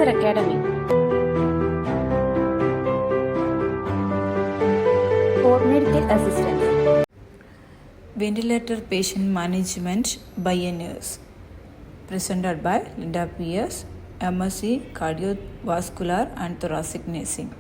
Medrizer Academy for medical assistance. Ventilator Patient Management by a Nurse. Presented by Linda P.S., MSc Cardiovascular and Thoracic Nursing.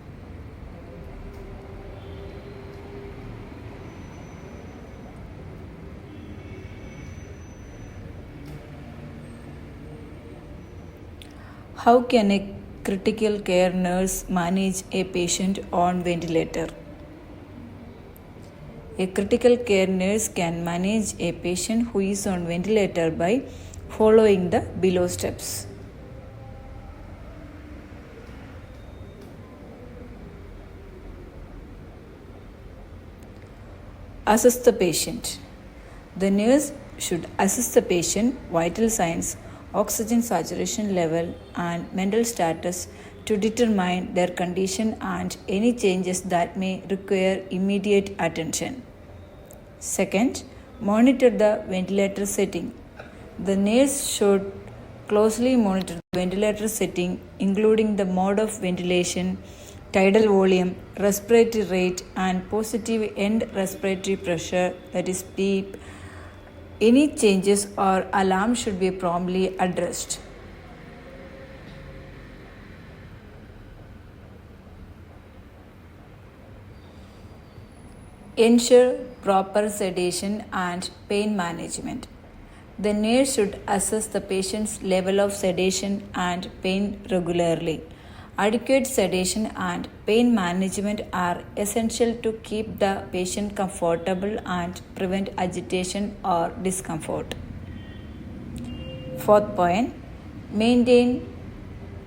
How can a critical care nurse manage a patient on ventilator? A critical care nurse can manage a patient who is on ventilator by following the below steps. Assess the patient. The nurse should assess the patient vital signs, oxygen saturation level, and mental status to determine their condition and any changes that may require immediate attention. Second, monitor the ventilator setting. The nurse should closely monitor the ventilator setting, including the mode of ventilation, tidal volume, respiratory rate, and positive end respiratory pressure, that is PEEP. Any changes or alarm should be promptly addressed. Ensure proper sedation and pain management. The nurse should assess the patient's level of sedation and pain regularly. Adequate sedation and pain management are essential to keep the patient comfortable and prevent agitation or discomfort. Fourth point, maintain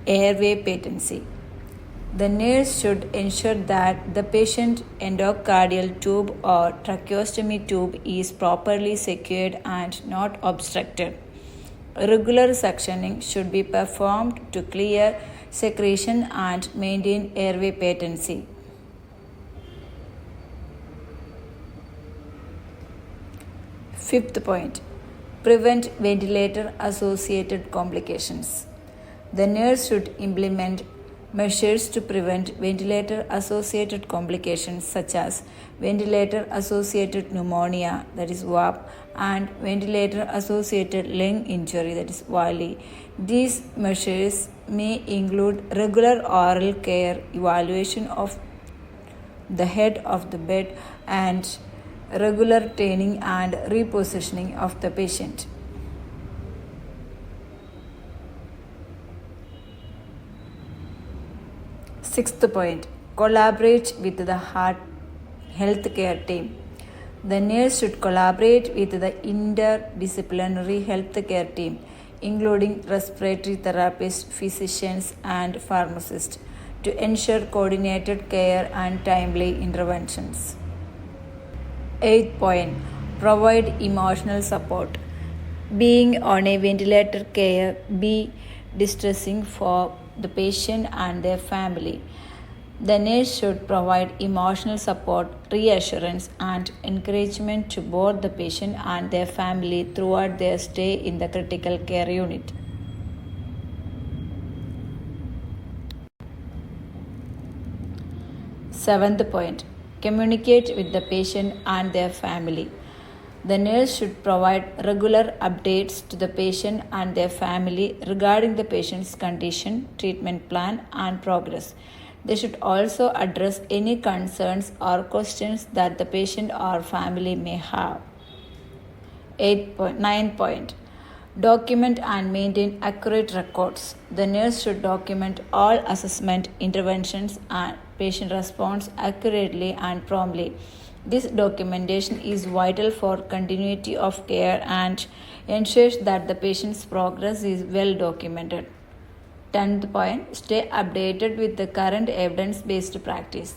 airway patency. The nurse should ensure that the patient endocardial tube or tracheostomy tube is properly secured and not obstructed. Regular suctioning should be performed to clear secretion and maintain airway patency. Fifth point, prevent ventilator associated complications. The nurse should implement measures to prevent ventilator associated complications such as ventilator associated pneumonia, that is VAP, and ventilator associated lung injury, that is VALI. These measures may include regular oral care, evaluation of the head of the bed, and regular training and repositioning of the patient. Sixth point, collaborate with the healthcare team. The nurse should collaborate with the interdisciplinary healthcare team, including respiratory therapists, physicians, and pharmacists, to ensure coordinated care and timely interventions. Eighth point, provide emotional support. Being on a ventilator can be distressing for the patient and their family. The nurse should provide emotional support, reassurance, and encouragement to both the patient and their family throughout their stay in the critical care unit. Seventh point, communicate with the patient and their family. The nurse should provide regular updates to the patient and their family regarding the patient's condition, treatment plan, and progress. They should also address any concerns or questions that the patient or family may have. 9 point, document and maintain accurate records. The nurse should document all assessment, interventions, and patient response accurately and promptly. This documentation is vital for continuity of care and ensures that the patient's progress is well documented. 10th point, stay updated with the current evidence-based practice.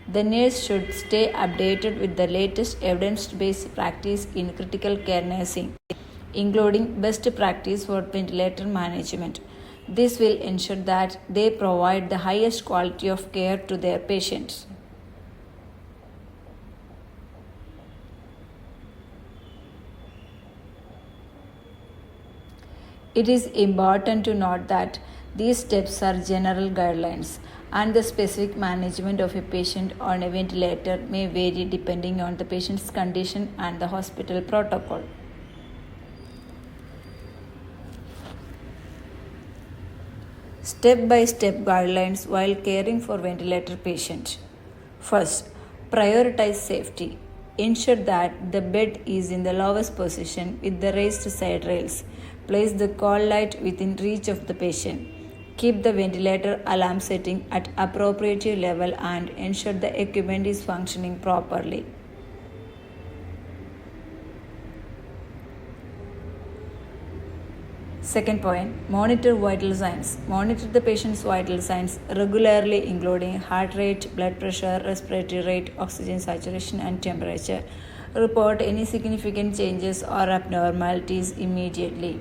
The nurse should stay updated with the latest evidence-based practice in critical care nursing, including best practice for ventilator management. This will ensure that they provide the highest quality of care to their patients. It is important to note that These steps are general guidelines, and the specific management of a patient on a ventilator may vary depending on the patient's condition and the hospital protocol. Step-by-step guidelines while caring for ventilator patient. First, prioritize safety. Ensure that the bed is in the lowest position with the raised side rails. Place the call light within reach of the patient. Keep the ventilator alarm setting at appropriate level and ensure the equipment is functioning properly. Second point, monitor vital signs. Monitor the patient's vital signs regularly, including heart rate, blood pressure, respiratory rate, oxygen saturation, and temperature. Report any significant changes or abnormalities immediately.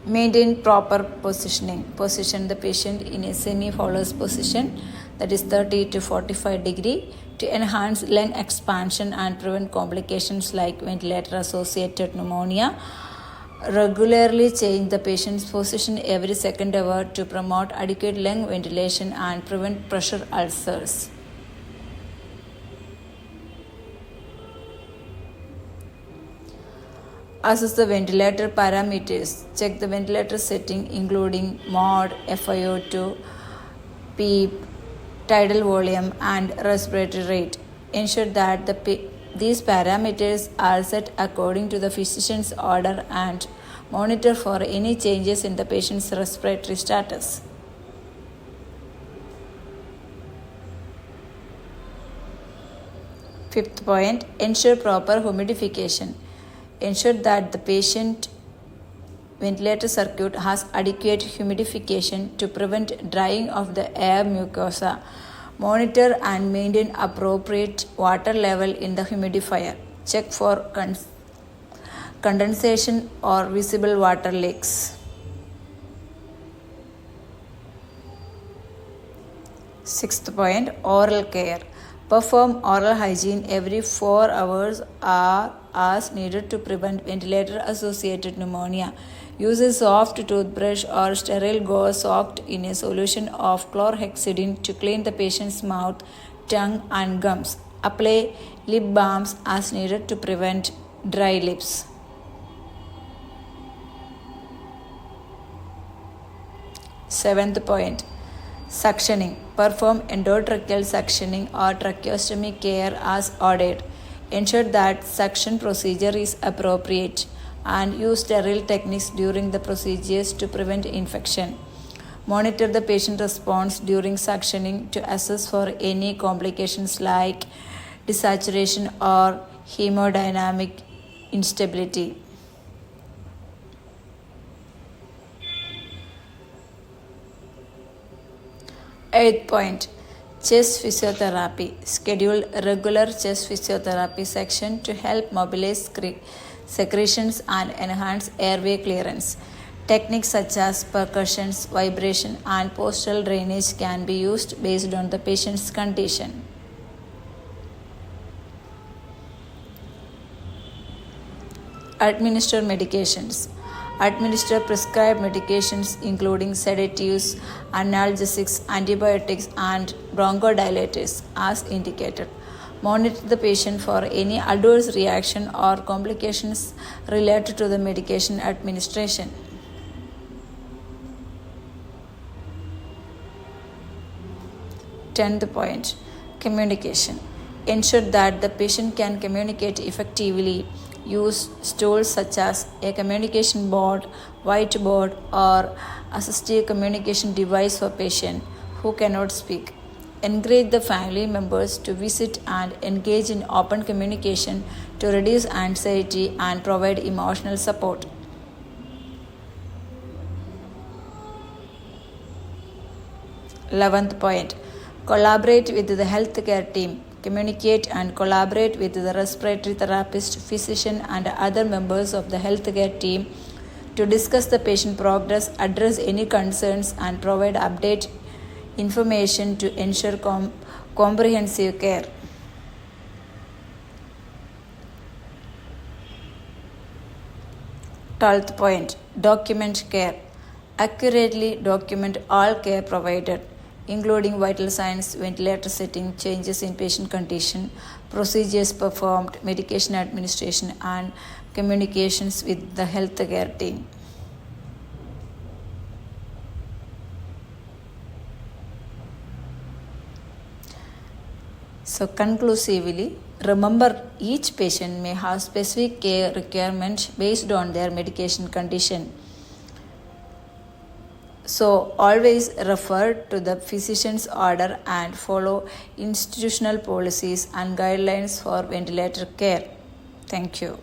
Maintain proper positioning. Position the patient in a semi-Fowler's position, that is 30 to 45 degree, to enhance lung expansion and prevent complications like ventilator-associated pneumonia. Regularly change the patient's position every second hour to promote adequate lung ventilation and prevent pressure ulcers. Assess the ventilator parameters. Check the ventilator setting including mode, FiO2, PEEP, tidal volume, and respiratory rate. Ensure that these parameters are set according to the physician's order and monitor for any changes in the patient's respiratory status. Fifth point, ensure proper humidification. Ensure that the patient ventilator circuit has adequate humidification to prevent drying of the air mucosa. Monitor and maintain appropriate water level in the humidifier. Check for condensation or visible water leaks. Sixth point, oral care. Perform oral hygiene every 4 hours or as needed to prevent ventilator-associated pneumonia. Use a soft toothbrush or sterile gauze soaked in a solution of chlorhexidine to clean the patient's mouth, tongue, and gums. Apply lip balms as needed to prevent dry lips. Seventh point, suctioning. Perform endotracheal suctioning or tracheostomy care as ordered. Ensure that suction procedure is appropriate and use sterile techniques during the procedures to prevent infection. Monitor the patient response during suctioning to assess for any complications like desaturation or hemodynamic instability. Eighth point, chest physiotherapy. Schedule regular chest physiotherapy section to help mobilize secretions and enhance airway clearance. Techniques such as percussions, vibration, and postural drainage can be used based on the patient's condition. Administer medications. Administer prescribed medications including sedatives, analgesics, antibiotics, and bronchodilators as indicated. Monitor the patient for any adverse reaction or complications related to the medication administration. 10th point, communication. Ensure that the patient can communicate effectively. Use tools such as a communication board, whiteboard, or assistive communication device for patients who cannot speak. Encourage the family members to visit and engage in open communication to reduce anxiety and provide emotional support. Eleventh point, collaborate with the healthcare team. Communicate and collaborate with the respiratory therapist, physician, and other members of the healthcare team to discuss the patient progress, address any concerns, and provide update information to ensure comprehensive care. 12th point, document care. Accurately document all care provided, including vital signs, ventilator setting, changes in patient condition, procedures performed, medication administration, and communications with the healthcare team. So conclusively, remember each patient may have specific care requirements based on their medication condition. So always refer to the physician's order and follow institutional policies and guidelines for ventilator care. Thank you.